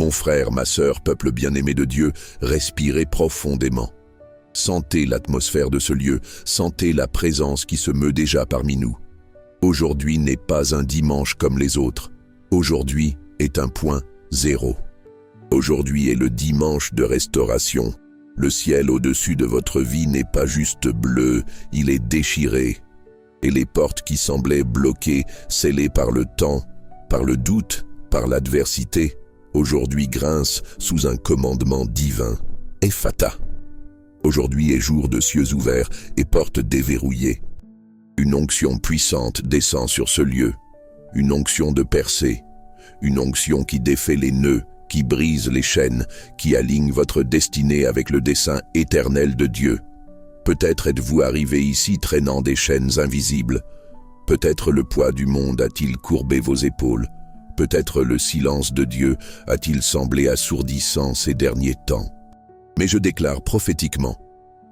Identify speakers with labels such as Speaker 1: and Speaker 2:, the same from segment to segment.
Speaker 1: Mon frère, ma sœur, peuple bien-aimé de Dieu, respirez profondément. Sentez l'atmosphère de ce lieu, sentez la présence qui se meut déjà parmi nous. Aujourd'hui n'est pas un dimanche comme les autres. Aujourd'hui est un point zéro. Aujourd'hui est le dimanche de restauration. Le ciel au-dessus de votre vie n'est pas juste bleu, il est déchiré. Et les portes qui semblaient bloquées, scellées par le temps, par le doute, par l'adversité, aujourd'hui grincent sous un commandement divin. Ephata. Aujourd'hui est jour de cieux ouverts et portes déverrouillées. Une onction puissante descend sur ce lieu. Une onction de percée. Une onction qui défait les nœuds, qui brise les chaînes, qui aligne votre destinée avec le dessein éternel de Dieu. Peut-être êtes-vous arrivé ici traînant des chaînes invisibles. Peut-être le poids du monde a-t-il courbé vos épaules. Peut-être le silence de Dieu a-t-il semblé assourdissant ces derniers temps. Mais je déclare prophétiquement,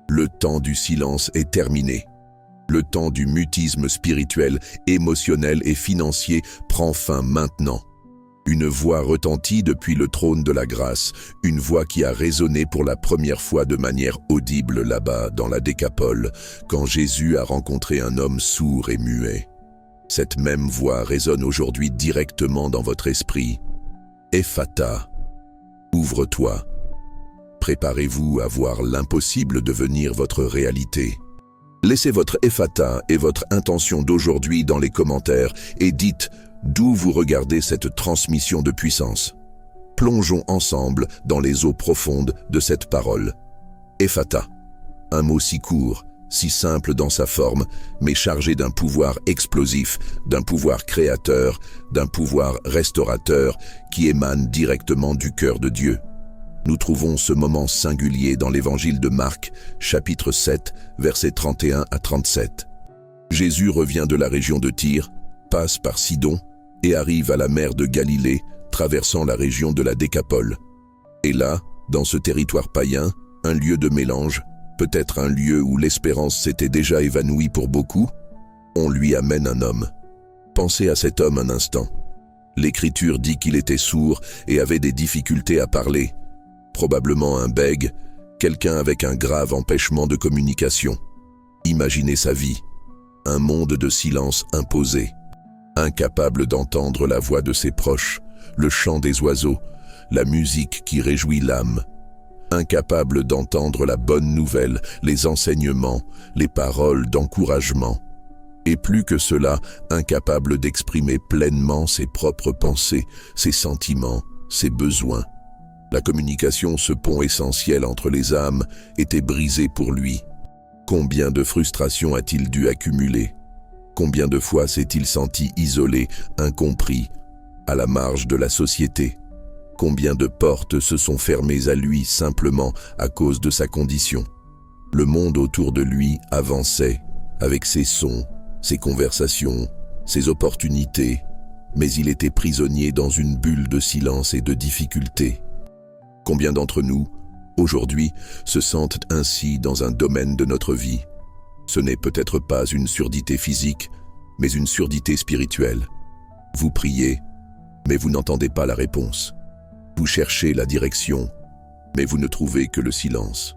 Speaker 1: le temps du silence est terminé. Le temps du mutisme spirituel, émotionnel et financier prend fin maintenant. Une voix retentit depuis le trône de la grâce, une voix qui a résonné pour la première fois de manière audible là-bas dans la Décapole, quand Jésus a rencontré un homme sourd et muet. Cette même voix résonne aujourd'hui directement dans votre esprit. Ephata, ouvre-toi. Préparez-vous à voir l'impossible devenir votre réalité. Laissez votre Ephata et votre intention d'aujourd'hui dans les commentaires et dites d'où vous regardez cette transmission de puissance. Plongeons ensemble dans les eaux profondes de cette parole. Ephata, un mot si court, si simple dans sa forme, mais chargé d'un pouvoir explosif, d'un pouvoir créateur, d'un pouvoir restaurateur qui émane directement du cœur de Dieu. Nous trouvons ce moment singulier dans l'évangile de Marc, chapitre 7, versets 31 à 37. Jésus revient de la région de Tyr, passe par Sidon et arrive à la mer de Galilée, traversant la région de la Décapole. Et là, dans ce territoire païen, un lieu de mélange, peut-être un lieu où l'espérance s'était déjà évanouie pour beaucoup, on lui amène un homme. Pensez à cet homme un instant. L'Écriture dit qu'il était sourd et avait des difficultés à parler. Probablement un bègue, quelqu'un avec un grave empêchement de communication. Imaginez sa vie, un monde de silence imposé, incapable d'entendre la voix de ses proches, le chant des oiseaux, la musique qui réjouit l'âme, incapable d'entendre la bonne nouvelle, les enseignements, les paroles d'encouragement, et plus que cela, incapable d'exprimer pleinement ses propres pensées, ses sentiments, ses besoins. La communication, ce pont essentiel entre les âmes, était brisée pour lui. Combien de frustrations a-t-il dû accumuler? Combien de fois s'est-il senti isolé, incompris, à la marge de la société? Combien de portes se sont fermées à lui simplement à cause de sa condition? Le monde autour de lui avançait, avec ses sons, ses conversations, ses opportunités, mais il était prisonnier dans une bulle de silence et de difficulté. Combien d'entre nous, aujourd'hui, se sentent ainsi dans un domaine de notre vie? Ce n'est peut-être pas une surdité physique, mais une surdité spirituelle. Vous priez, mais vous n'entendez pas la réponse. Vous cherchez la direction, mais vous ne trouvez que le silence.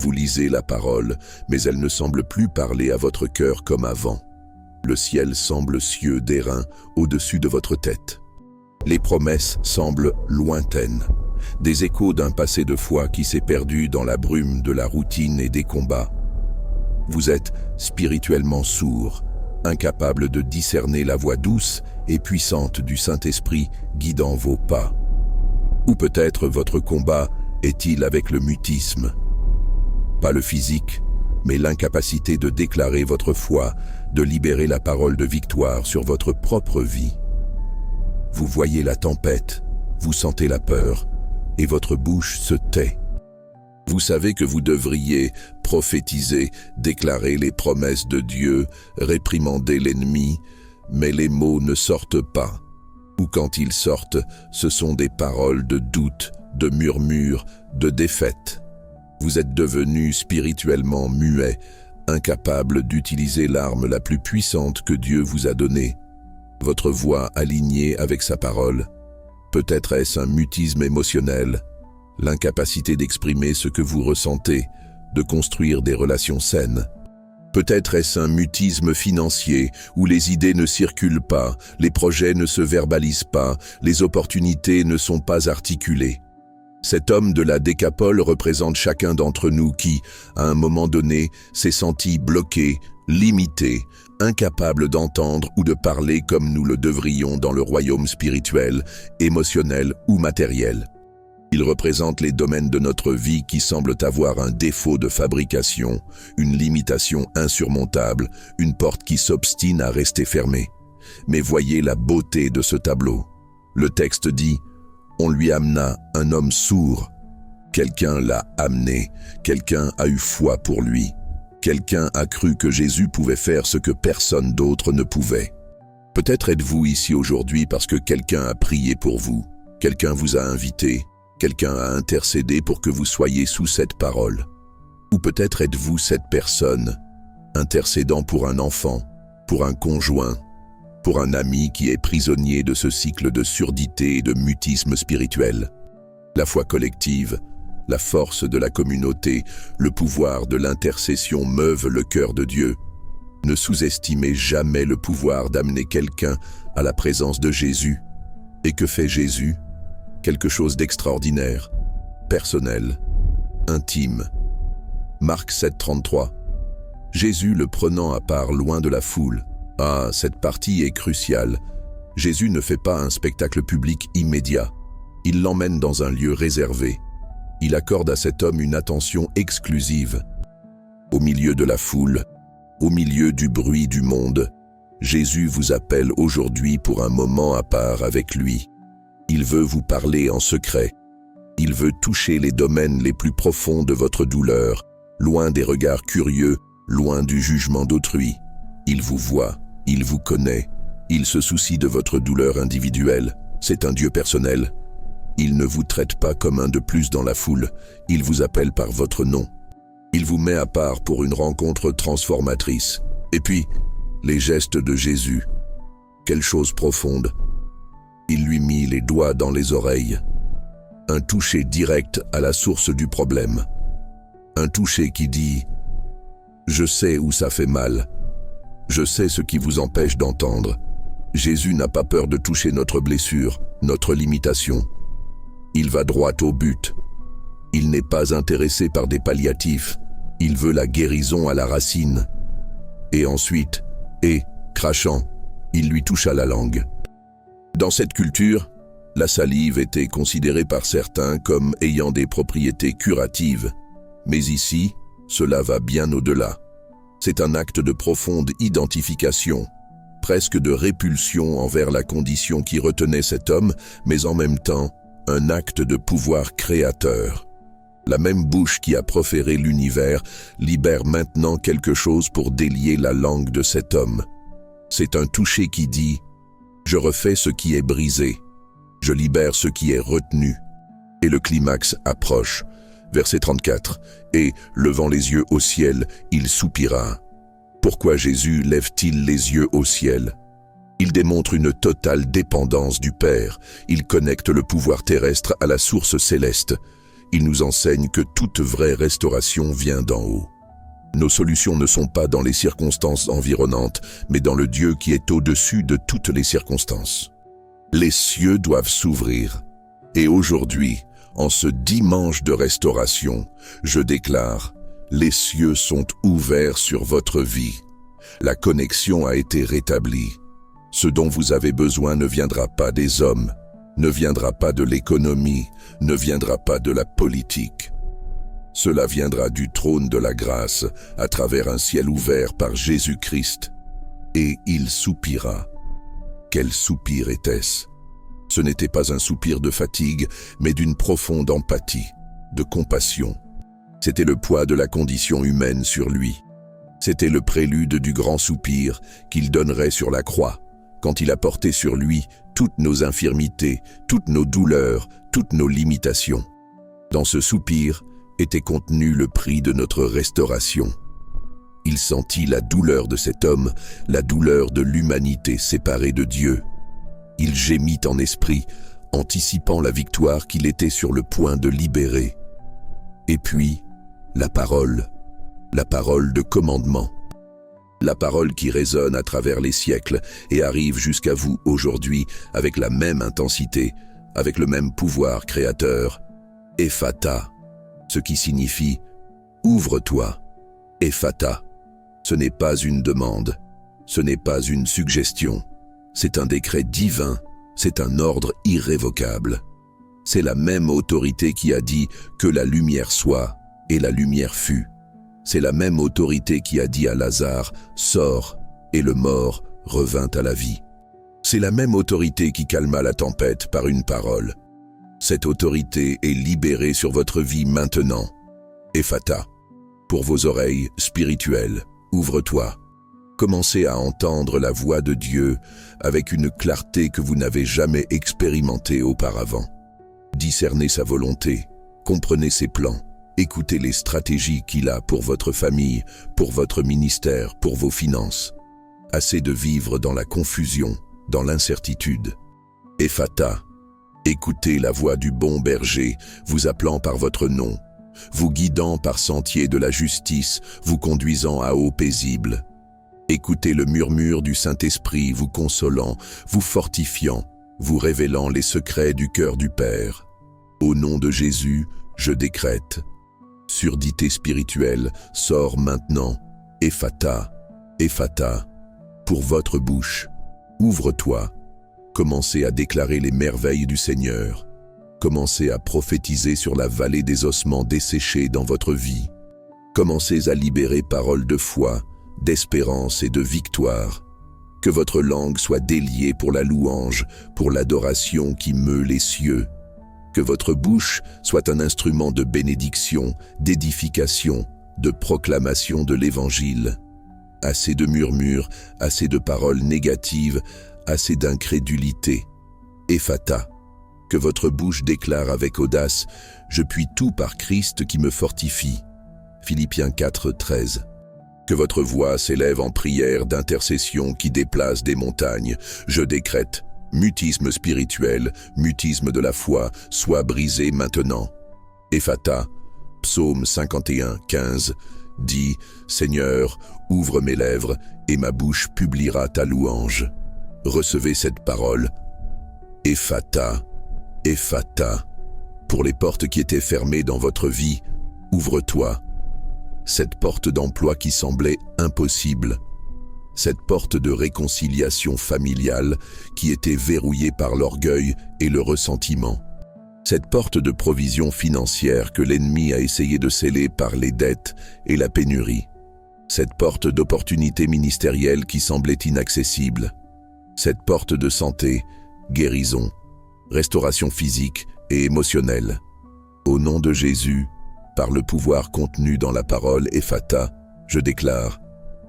Speaker 1: Vous lisez la parole, mais elle ne semble plus parler à votre cœur comme avant. Le ciel semble cieux d'airain au-dessus de votre tête. Les promesses semblent lointaines. Des échos d'un passé de foi qui s'est perdu dans la brume de la routine et des combats. Vous êtes spirituellement sourd, incapable de discerner la voix douce et puissante du Saint-Esprit guidant vos pas. Ou peut-être votre combat est-il avec le mutisme? Pas le physique, mais l'incapacité de déclarer votre foi, de libérer la parole de victoire sur votre propre vie. Vous voyez la tempête, vous sentez la peur, et votre bouche se tait. Vous savez que vous devriez prophétiser, déclarer les promesses de Dieu, réprimander l'ennemi, mais les mots ne sortent pas. Ou quand ils sortent, ce sont des paroles de doute, de murmures, de défaite. Vous êtes devenu spirituellement muet, incapable d'utiliser l'arme la plus puissante que Dieu vous a donnée. Votre voix alignée avec sa parole. Peut-être est-ce un mutisme émotionnel, l'incapacité d'exprimer ce que vous ressentez, de construire des relations saines. Peut-être est-ce un mutisme financier où les idées ne circulent pas, les projets ne se verbalisent pas, les opportunités ne sont pas articulées. Cet homme de la Décapole représente chacun d'entre nous qui, à un moment donné, s'est senti bloqué, limité, incapable d'entendre ou de parler comme nous le devrions dans le royaume spirituel, émotionnel ou matériel. Il représente les domaines de notre vie qui semblent avoir un défaut de fabrication, une limitation insurmontable, une porte qui s'obstine à rester fermée. Mais voyez la beauté de ce tableau. Le texte dit « On lui amena un homme sourd ». Quelqu'un l'a amené, quelqu'un a eu foi pour lui. Quelqu'un a cru que Jésus pouvait faire ce que personne d'autre ne pouvait. Peut-être êtes-vous ici aujourd'hui parce que quelqu'un a prié pour vous, quelqu'un vous a invité, quelqu'un a intercédé pour que vous soyez sous cette parole. Ou peut-être êtes-vous cette personne, intercédant pour un enfant, pour un conjoint, pour un ami qui est prisonnier de ce cycle de surdité et de mutisme spirituel. La foi collective, la force de la communauté, le pouvoir de l'intercession meuvent le cœur de Dieu. Ne sous-estimez jamais le pouvoir d'amener quelqu'un à la présence de Jésus. Et que fait Jésus ? Quelque chose d'extraordinaire, personnel, intime. Marc 7,33. Jésus le prenant à part loin de la foule. Ah, cette partie est cruciale. Jésus ne fait pas un spectacle public immédiat. Il l'emmène dans un lieu réservé. Il accorde à cet homme une attention exclusive. Au milieu de la foule, au milieu du bruit du monde, Jésus vous appelle aujourd'hui pour un moment à part avec lui. Il veut vous parler en secret. Il veut toucher les domaines les plus profonds de votre douleur, loin des regards curieux, loin du jugement d'autrui. Il vous voit, il vous connaît, il se soucie de votre douleur individuelle. C'est un Dieu personnel. Il ne vous traite pas comme un de plus dans la foule, il vous appelle par votre nom. Il vous met à part pour une rencontre transformatrice. Et puis, les gestes de Jésus. Quelle chose profonde. Il lui mit les doigts dans les oreilles. Un toucher direct à la source du problème. Un toucher qui dit « Je sais où ça fait mal. Je sais ce qui vous empêche d'entendre. » Jésus n'a pas peur de toucher notre blessure, notre limitation. Il va droit au but. Il n'est pas intéressé par des palliatifs. Il veut la guérison à la racine. Et ensuite, crachant, il lui toucha la langue. Dans cette culture, la salive était considérée par certains comme ayant des propriétés curatives. Mais ici, cela va bien au-delà. C'est un acte de profonde identification, presque de répulsion envers la condition qui retenait cet homme, mais en même temps, un acte de pouvoir créateur. La même bouche qui a proféré l'univers libère maintenant quelque chose pour délier la langue de cet homme. C'est un toucher qui dit « Je refais ce qui est brisé, je libère ce qui est retenu. » Et le climax approche. Verset 34. Et, levant les yeux au ciel, il soupira. Pourquoi Jésus lève-t-il les yeux au ciel ? Il démontre une totale dépendance du Père. Il connecte le pouvoir terrestre à la source céleste. Il nous enseigne que toute vraie restauration vient d'en haut. Nos solutions ne sont pas dans les circonstances environnantes, mais dans le Dieu qui est au-dessus de toutes les circonstances. Les cieux doivent s'ouvrir. Et aujourd'hui, en ce dimanche de restauration, je déclare, les cieux sont ouverts sur votre vie. La connexion a été rétablie. Ce dont vous avez besoin ne viendra pas des hommes, ne viendra pas de l'économie, ne viendra pas de la politique. Cela viendra du trône de la grâce, à travers un ciel ouvert par Jésus-Christ. Et il soupira. Quel soupir était-ce ? Ce n'était pas un soupir de fatigue, mais d'une profonde empathie, de compassion. C'était le poids de la condition humaine sur lui. C'était le prélude du grand soupir qu'il donnerait sur la croix, quand il a porté sur lui toutes nos infirmités, toutes nos douleurs, toutes nos limitations. Dans ce soupir était contenu le prix de notre restauration. Il sentit la douleur de cet homme, la douleur de l'humanité séparée de Dieu. Il gémit en esprit anticipant la victoire qu'il était sur le point de libérer. Et puis, la parole de commandement. La parole qui résonne à travers les siècles et arrive jusqu'à vous aujourd'hui avec la même intensité, avec le même pouvoir créateur. Ephata, ce qui signifie « ouvre-toi ». Ephata, ce n'est pas une demande, ce n'est pas une suggestion, c'est un décret divin, c'est un ordre irrévocable. C'est la même autorité qui a dit que la lumière soit, et la lumière fut. C'est la même autorité qui a dit à Lazare « sors » et le mort revint à la vie. C'est la même autorité qui calma la tempête par une parole. Cette autorité est libérée sur votre vie maintenant. Ephata, pour vos oreilles spirituelles, ouvre-toi. Commencez à entendre la voix de Dieu avec une clarté que vous n'avez jamais expérimentée auparavant. Discernez sa volonté, comprenez ses plans, écoutez les stratégies qu'il a pour votre famille, pour votre ministère, pour vos finances. Assez de vivre dans la confusion, dans l'incertitude. Ephata, écoutez la voix du bon berger, vous appelant par votre nom, vous guidant par sentiers de la justice, vous conduisant à eau paisible. Écoutez le murmure du Saint-Esprit, vous consolant, vous fortifiant, vous révélant les secrets du cœur du Père. Au nom de Jésus, je décrète. Surdité spirituelle, sors maintenant. Ephata, Ephata, pour votre bouche. Ouvre-toi. Commencez à déclarer les merveilles du Seigneur. Commencez à prophétiser sur la vallée des ossements desséchés dans votre vie. Commencez à libérer paroles de foi, d'espérance et de victoire. Que votre langue soit déliée pour la louange, pour l'adoration qui meut les cieux. Que votre bouche soit un instrument de bénédiction, d'édification, de proclamation de l'Évangile. Assez de murmures, assez de paroles négatives, assez d'incrédulité. Ephata, que votre bouche déclare avec audace « Je puis tout par Christ qui me fortifie ». Philippiens 4, 13. Que votre voix s'élève en prière d'intercession qui déplace des montagnes. Je décrète, mutisme spirituel, mutisme de la foi, soit brisé maintenant. Ephata, Psaume 51, 15, dit « Seigneur, ouvre mes lèvres et ma bouche publiera ta louange ». Recevez cette parole. Ephata, Ephata, pour les portes qui étaient fermées dans votre vie, ouvre-toi. Cette porte d'emploi qui semblait impossible. Cette porte de réconciliation familiale qui était verrouillée par l'orgueil et le ressentiment. Cette porte de provision financière que l'ennemi a essayé de sceller par les dettes et la pénurie. Cette porte d'opportunité ministérielle qui semblait inaccessible. Cette porte de santé, guérison, restauration physique et émotionnelle. Au nom de Jésus, par le pouvoir contenu dans la parole Ephata, je déclare,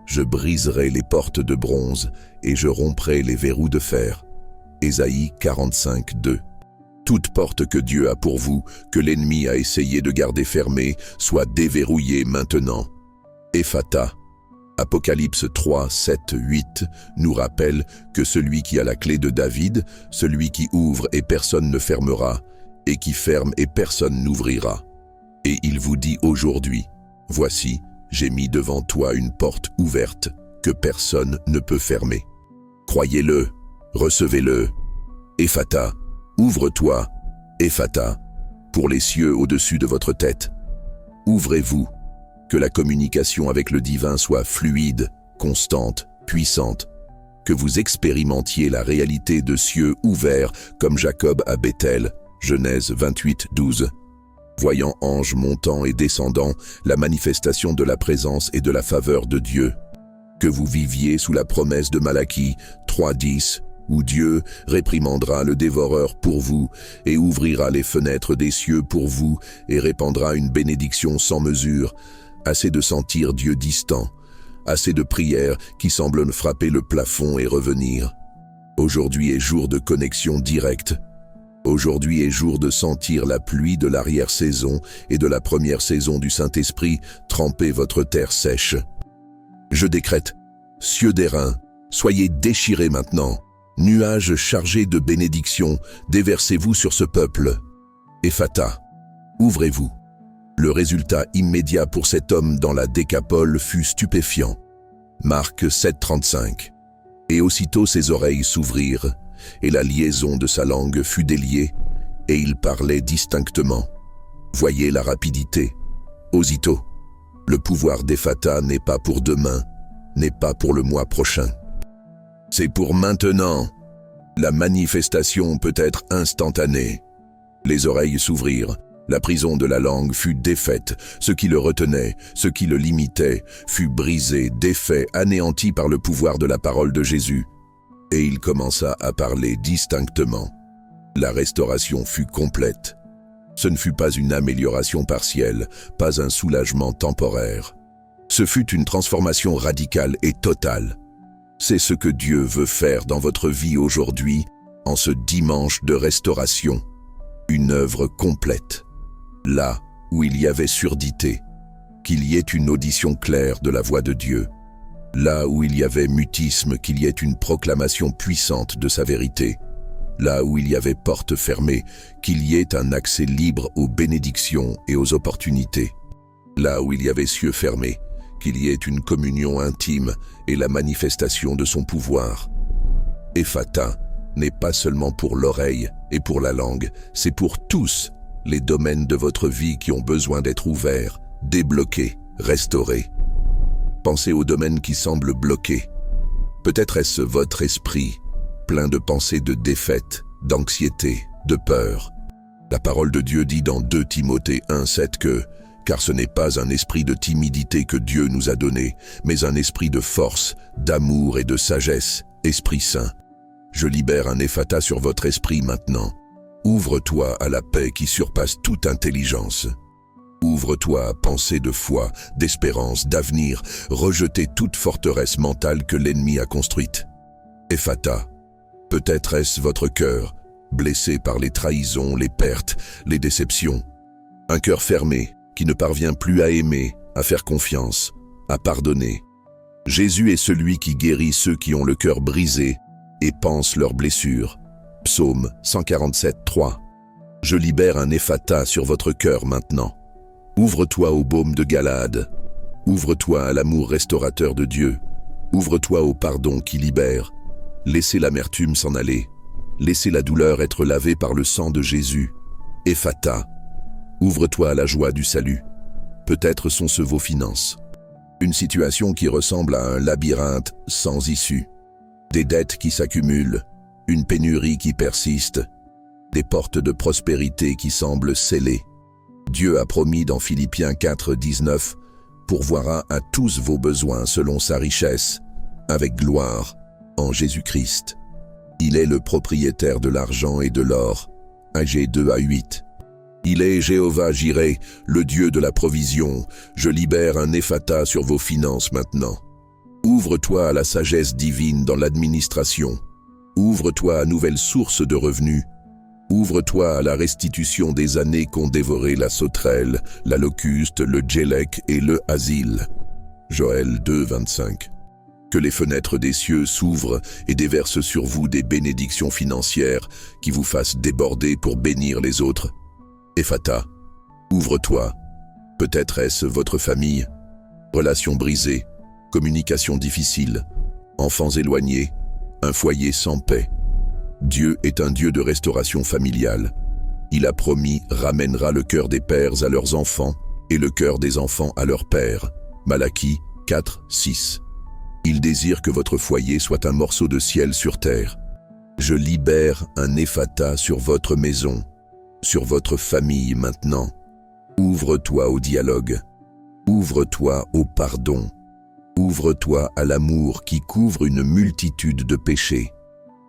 Speaker 1: je briserai les portes de bronze et je romprai les verrous de fer. Ésaïe 45, 2. Toute porte que Dieu a pour vous, que l'ennemi a essayé de garder fermée, soit déverrouillée maintenant. Ephata. Apocalypse 3, 7, 8 nous rappelle que celui qui a la clé de David, celui qui ouvre et personne ne fermera, et qui ferme et personne n'ouvrira. Et il vous dit aujourd'hui, voici, j'ai mis devant toi une porte ouverte que personne ne peut fermer. Croyez-le, recevez-le. Ephata, ouvre-toi, Ephata, pour les cieux au-dessus de votre tête. Ouvrez-vous. Que la communication avec le divin soit fluide, constante, puissante. Que vous expérimentiez la réalité de cieux ouverts comme Jacob à Bethel, Genèse 28, 12. Voyant anges montant et descendant, la manifestation de la présence et de la faveur de Dieu. Que vous viviez sous la promesse de Malachie 3, 10, où Dieu réprimandera le dévoreur pour vous et ouvrira les fenêtres des cieux pour vous et répandra une bénédiction sans mesure. Assez de sentir Dieu distant, assez de prières qui semblent frapper le plafond et revenir. Aujourd'hui est jour de connexion directe. Aujourd'hui est jour de sentir la pluie de l'arrière-saison et de la première saison du Saint-Esprit tremper votre terre sèche. Je décrète, cieux d'airain, soyez déchirés maintenant. Nuages chargés de bénédictions, déversez-vous sur ce peuple. Ephata, ouvrez-vous. Le résultat immédiat pour cet homme dans la Décapole fut stupéfiant. Marc 7,35. Et aussitôt ses oreilles s'ouvrirent, et la liaison de sa langue fut déliée, et il parlait distinctement. Voyez la rapidité. Aussitôt, le pouvoir d'Ephata n'est pas pour demain, n'est pas pour le mois prochain. C'est pour maintenant. La manifestation peut être instantanée. Les oreilles s'ouvrirent, la prison de la langue fut défaite, ce qui le retenait, ce qui le limitait, fut brisé, défait, anéanti par le pouvoir de la parole de Jésus. Et il commença à parler distinctement. La restauration fut complète. Ce ne fut pas une amélioration partielle, pas un soulagement temporaire. Ce fut une transformation radicale et totale. C'est ce que Dieu veut faire dans votre vie aujourd'hui, en ce dimanche de restauration. Une œuvre complète. Là où il y avait surdité, qu'il y ait une audition claire de la voix de Dieu. Là où il y avait mutisme, qu'il y ait une proclamation puissante de sa vérité. Là où il y avait porte fermée, qu'il y ait un accès libre aux bénédictions et aux opportunités. Là où il y avait cieux fermés, qu'il y ait une communion intime et la manifestation de son pouvoir. Ephata n'est pas seulement pour l'oreille et pour la langue, c'est pour tous les domaines de votre vie qui ont besoin d'être ouverts, débloqués, restaurés. Pensez aux domaines qui semblent bloqués. Peut-être est-ce votre esprit, plein de pensées de défaite, d'anxiété, de peur. La parole de Dieu dit dans 2 Timothée 1,7 que « Car ce n'est pas un esprit de timidité que Dieu nous a donné, mais un esprit de force, d'amour et de sagesse, Esprit Saint. » Je libère un Ephata sur votre esprit maintenant. Ouvre-toi à la paix qui surpasse toute intelligence. Ouvre-toi à penser de foi, d'espérance, d'avenir, rejeter toute forteresse mentale que l'ennemi a construite. Ephata, peut-être est-ce votre cœur, blessé par les trahisons, les pertes, les déceptions. Un cœur fermé, qui ne parvient plus à aimer, à faire confiance, à pardonner. Jésus est celui qui guérit ceux qui ont le cœur brisé et pansent leurs blessures. Psaume 147,3. Je libère un Ephata sur votre cœur maintenant. Ouvre-toi au baume de Galade. Ouvre-toi à l'amour restaurateur de Dieu. Ouvre-toi au pardon qui libère. Laissez l'amertume s'en aller. Laissez la douleur être lavée par le sang de Jésus. Ephata. Ouvre-toi à la joie du salut. Peut-être sont-ce vos finances. Une situation qui ressemble à un labyrinthe sans issue. Des dettes qui s'accumulent, une pénurie qui persiste, des portes de prospérité qui semblent scellées. Dieu a promis dans Philippiens 4,19 « Pourvoira à tous vos besoins selon sa richesse, avec gloire, en Jésus-Christ. Il est le propriétaire de l'argent et de l'or. » Agé 2:8. Il est Jéhovah Jireh, le Dieu de la provision. Je libère un Ephata sur vos finances maintenant. Ouvre-toi à la sagesse divine dans l'administration. Ouvre-toi à nouvelles sources de revenus. Ouvre-toi à la restitution des années qu'ont dévoré la sauterelle, la locuste, le djellec et le asile. Joël 2:25. Que les fenêtres des cieux s'ouvrent et déversent sur vous des bénédictions financières qui vous fassent déborder pour bénir les autres. Ephata, ouvre-toi. Peut-être est-ce votre famille. Relations brisées, communication difficile, enfants éloignés, un foyer sans paix. Dieu est un Dieu de restauration familiale. Il a promis ramènera le cœur des pères à leurs enfants et le cœur des enfants à leurs pères. Malachie 4:6. Il désire que votre foyer soit un morceau de ciel sur terre. Je libère un Ephata sur votre maison, sur votre famille maintenant. Ouvre-toi au dialogue. Ouvre-toi au pardon. Ouvre-toi à l'amour qui couvre une multitude de péchés.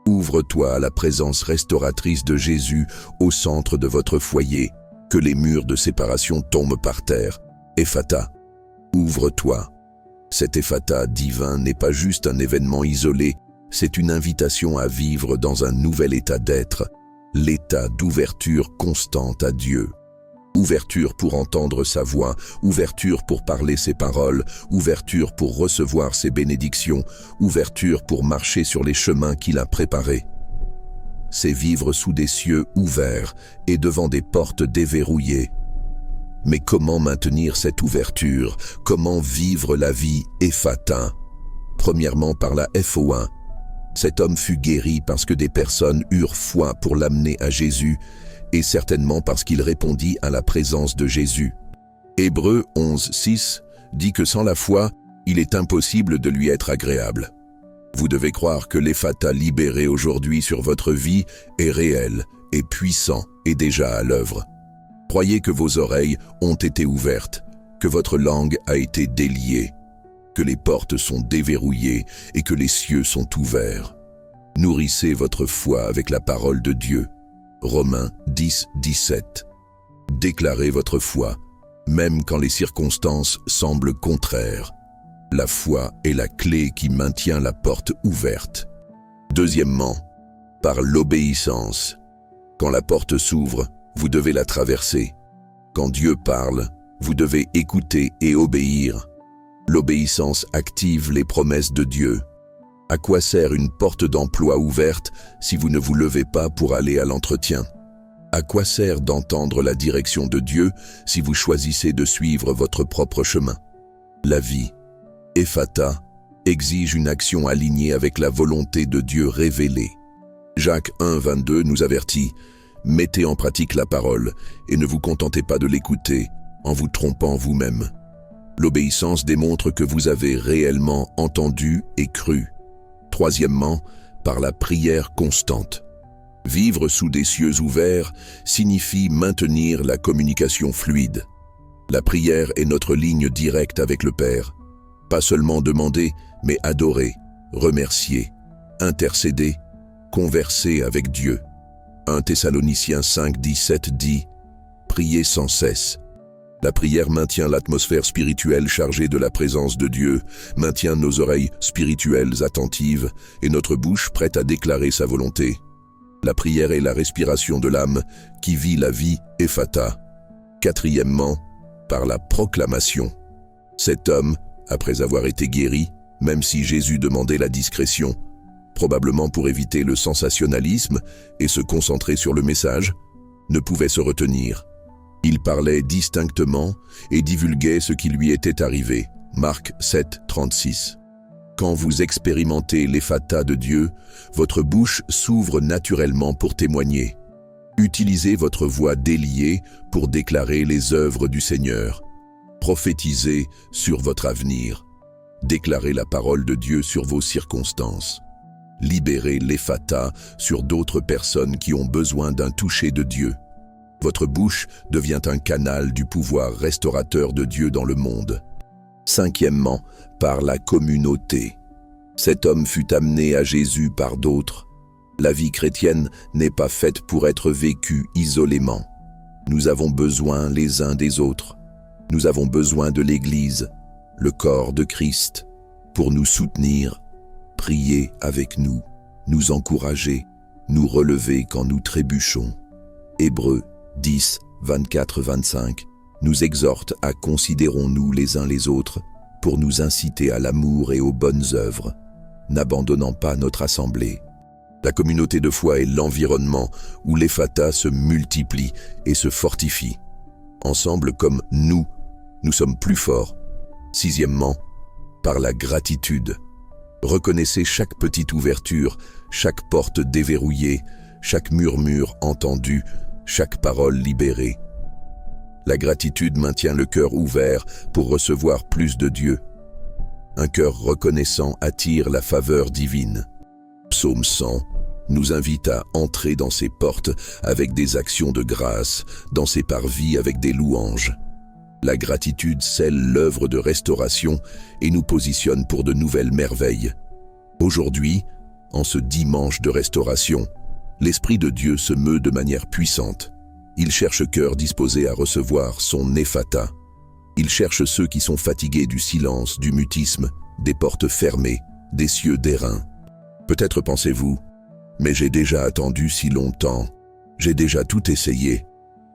Speaker 1: Ouvre-toi à la présence restauratrice de Jésus au centre de votre foyer. Que les murs de séparation tombent par terre. Ephata, ouvre-toi. Cet Ephata divin n'est pas juste un événement isolé, c'est une invitation à vivre dans un nouvel état d'être, l'état d'ouverture constante à Dieu. Ouverture pour entendre sa voix, ouverture pour parler ses paroles, ouverture pour recevoir ses bénédictions, ouverture pour marcher sur les chemins qu'il a préparés. C'est vivre sous des cieux ouverts et devant des portes déverrouillées. Mais comment maintenir cette ouverture? Comment vivre la vie Ephata? Premièrement par la FO1. Cet homme fut guéri parce que des personnes eurent foi pour l'amener à Jésus, et certainement parce qu'il répondit à la présence de Jésus. Hébreux 11:6 dit que sans la foi, il est impossible de lui être agréable. Vous devez croire que l'Ephata libéré aujourd'hui sur votre vie est réel, est puissant et déjà à l'œuvre. Croyez que vos oreilles ont été ouvertes, que votre langue a été déliée, que les portes sont déverrouillées et que les cieux sont ouverts. Nourrissez votre foi avec la parole de Dieu. Romains 10:17. Déclarez votre foi, même quand les circonstances semblent contraires. La foi est la clé qui maintient la porte ouverte. Deuxièmement, par l'obéissance. Quand la porte s'ouvre, vous devez la traverser. Quand Dieu parle, vous devez écouter et obéir. L'obéissance active les promesses de Dieu. À quoi sert une porte d'emploi ouverte si vous ne vous levez pas pour aller à l'entretien? À quoi sert d'entendre la direction de Dieu si vous choisissez de suivre votre propre chemin? La vie, Ephata, exige une action alignée avec la volonté de Dieu révélée. Jacques 1:22 nous avertit « Mettez en pratique la parole et ne vous contentez pas de l'écouter en vous trompant vous-même. » L'obéissance démontre que vous avez réellement entendu et cru. Troisièmement, par la prière constante. Vivre sous des cieux ouverts signifie maintenir la communication fluide. La prière est notre ligne directe avec le Père. Pas seulement demander, mais adorer, remercier, intercéder, converser avec Dieu. 1 Thessaloniciens 5:17 dit « Priez sans cesse ». La prière maintient l'atmosphère spirituelle chargée de la présence de Dieu, maintient nos oreilles spirituelles attentives et notre bouche prête à déclarer sa volonté. La prière est la respiration de l'âme qui vit la vie Ephata. Quatrièmement, par la proclamation. Cet homme, après avoir été guéri, même si Jésus demandait la discrétion, probablement pour éviter le sensationnalisme et se concentrer sur le message, ne pouvait se retenir. Il parlait distinctement et divulguait ce qui lui était arrivé. Marc 7:36. Quand vous expérimentez l'Ephata de Dieu, votre bouche s'ouvre naturellement pour témoigner. Utilisez votre voix déliée pour déclarer les œuvres du Seigneur. Prophétisez sur votre avenir. Déclarez la parole de Dieu sur vos circonstances. Libérez l'Ephata sur d'autres personnes qui ont besoin d'un toucher de Dieu. Votre bouche devient un canal du pouvoir restaurateur de Dieu dans le monde. Cinquièmement, par la communauté. Cet homme fut amené à Jésus par d'autres. La vie chrétienne n'est pas faite pour être vécue isolément. Nous avons besoin les uns des autres. Nous avons besoin de l'Église, le corps de Christ, pour nous soutenir, prier avec nous, nous encourager, nous relever quand nous trébuchons. Hébreux 10:24-25 nous exhorte à considérons-nous les uns les autres pour nous inciter à l'amour et aux bonnes œuvres, n'abandonnant pas notre assemblée. La communauté de foi est l'environnement où l'Ephata se multiplie et se fortifie. Ensemble comme nous sommes plus forts. Sixièmement, par la gratitude. Reconnaissez chaque petite ouverture, chaque porte déverrouillée, chaque murmure entendu, chaque parole libérée. La gratitude maintient le cœur ouvert pour recevoir plus de Dieu. Un cœur reconnaissant attire la faveur divine. Psaume 100 nous invite à entrer dans ses portes avec des actions de grâce, dans ses parvis avec des louanges. La gratitude scelle l'œuvre de restauration et nous positionne pour de nouvelles merveilles. Aujourd'hui, en ce dimanche de restauration, l'Esprit de Dieu se meut de manière puissante. Il cherche cœur disposé à recevoir son Ephata. Il cherche ceux qui sont fatigués du silence, du mutisme, des portes fermées, des cieux d'airain. Peut-être pensez-vous, mais j'ai déjà attendu si longtemps, j'ai déjà tout essayé.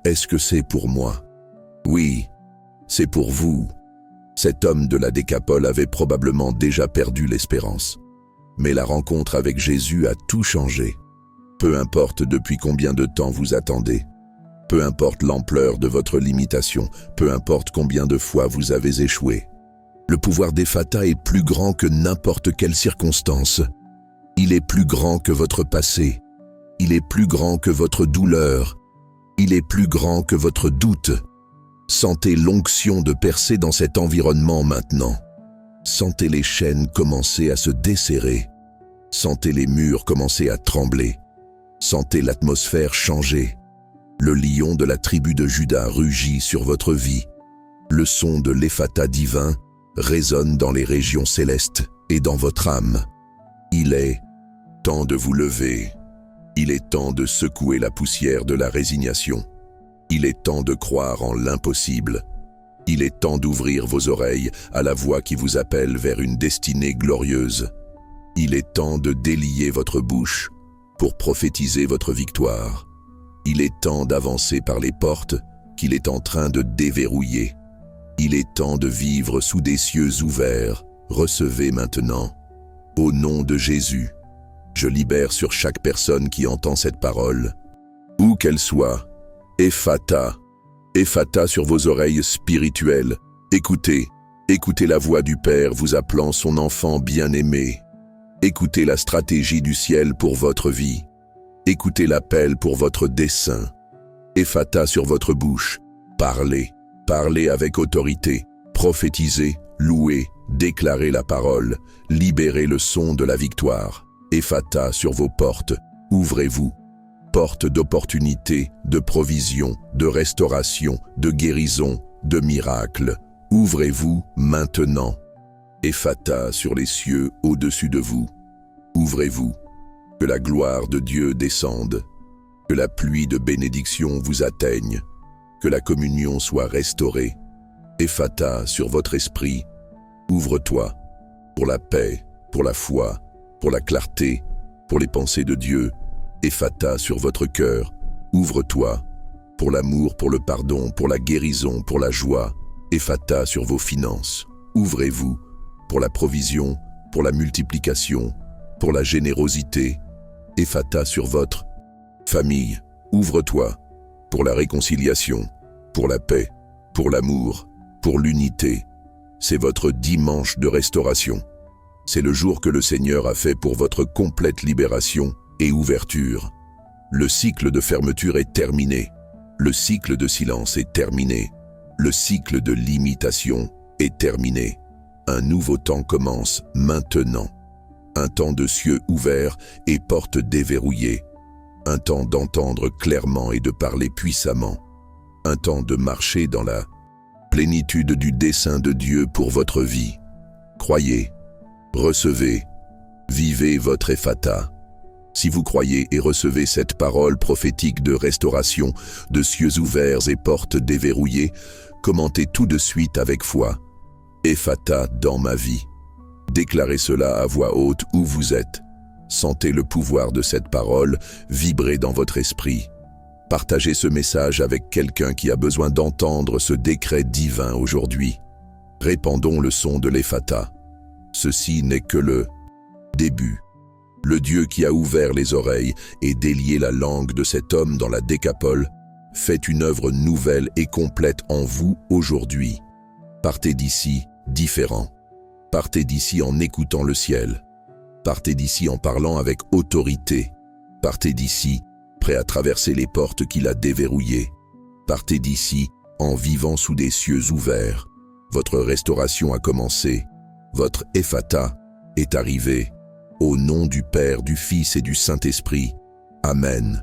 Speaker 1: Est-ce que c'est pour moi? Oui, c'est pour vous. Cet homme de la Décapole avait probablement déjà perdu l'espérance. Mais la rencontre avec Jésus a tout changé. Peu importe depuis combien de temps vous attendez, peu importe l'ampleur de votre limitation, peu importe combien de fois vous avez échoué. Le pouvoir d'Ephata est plus grand que n'importe quelle circonstance. Il est plus grand que votre passé. Il est plus grand que votre douleur. Il est plus grand que votre doute. Sentez l'onction de percer dans cet environnement maintenant. Sentez les chaînes commencer à se desserrer. Sentez les murs commencer à trembler. Sentez l'atmosphère changer. Le lion de la tribu de Juda rugit sur votre vie. Le son de l'Ephata divin résonne dans les régions célestes et dans votre âme. Il est temps de vous lever. Il est temps de secouer la poussière de la résignation. Il est temps de croire en l'impossible. Il est temps d'ouvrir vos oreilles à la voix qui vous appelle vers une destinée glorieuse. Il est temps de délier votre bouche pour prophétiser votre victoire. Il est temps d'avancer par les portes qu'il est en train de déverrouiller. Il est temps de vivre sous des cieux ouverts. Recevez maintenant. Au nom de Jésus, je libère sur chaque personne qui entend cette parole, où qu'elle soit, Ephata, Ephata sur vos oreilles spirituelles. Écoutez, écoutez la voix du Père vous appelant son enfant bien-aimé. Écoutez la stratégie du ciel pour votre vie. Écoutez l'appel pour votre dessein. Ephata sur votre bouche. Parlez, parlez avec autorité. Prophétisez, louez, déclarez la parole. Libérez le son de la victoire. Ephata sur vos portes. Ouvrez-vous. Porte d'opportunité, de provision, de restauration, de guérison, de miracle. Ouvrez-vous maintenant. Ephata sur les cieux au-dessus de vous. Ouvrez-vous. Que la gloire de Dieu descende. Que la pluie de bénédiction vous atteigne. Que la communion soit restaurée. Ephata sur votre esprit. Ouvre-toi pour la paix, pour la foi, pour la clarté, pour les pensées de Dieu. Ephata sur votre cœur. Ouvre-toi pour l'amour, pour le pardon, pour la guérison, pour la joie. Ephata sur vos finances. Ouvrez-vous pour la provision, pour la multiplication, pour la générosité. Ephata sur votre famille. Ouvre-toi pour la réconciliation, pour la paix, pour l'amour, pour l'unité. C'est votre dimanche de restauration. C'est le jour que le Seigneur a fait pour votre complète libération et ouverture. Le cycle de fermeture est terminé. Le cycle de silence est terminé. Le cycle de limitation est terminé. Un nouveau temps commence maintenant. Un temps de cieux ouverts et portes déverrouillées. Un temps d'entendre clairement et de parler puissamment. Un temps de marcher dans la plénitude du dessein de Dieu pour votre vie. Croyez, recevez, vivez votre Ephata. Si vous croyez et recevez cette parole prophétique de restauration, de cieux ouverts et portes déverrouillées, commentez tout de suite avec foi. Ephata dans ma vie. Déclarez cela à voix haute où vous êtes. Sentez le pouvoir de cette parole vibrer dans votre esprit. Partagez ce message avec quelqu'un qui a besoin d'entendre ce décret divin aujourd'hui. Répandons le son de l'Ephata. Ceci n'est que le début. Le Dieu qui a ouvert les oreilles et délié la langue de cet homme dans la Décapole fait une œuvre nouvelle et complète en vous aujourd'hui. Partez d'ici différent. Partez d'ici en écoutant le ciel. Partez d'ici en parlant avec autorité. Partez d'ici prêt à traverser les portes qu'il a déverrouillées. Partez d'ici en vivant sous des cieux ouverts. Votre restauration a commencé. Votre Ephata est arrivé. Au nom du Père, du Fils et du Saint-Esprit. Amen.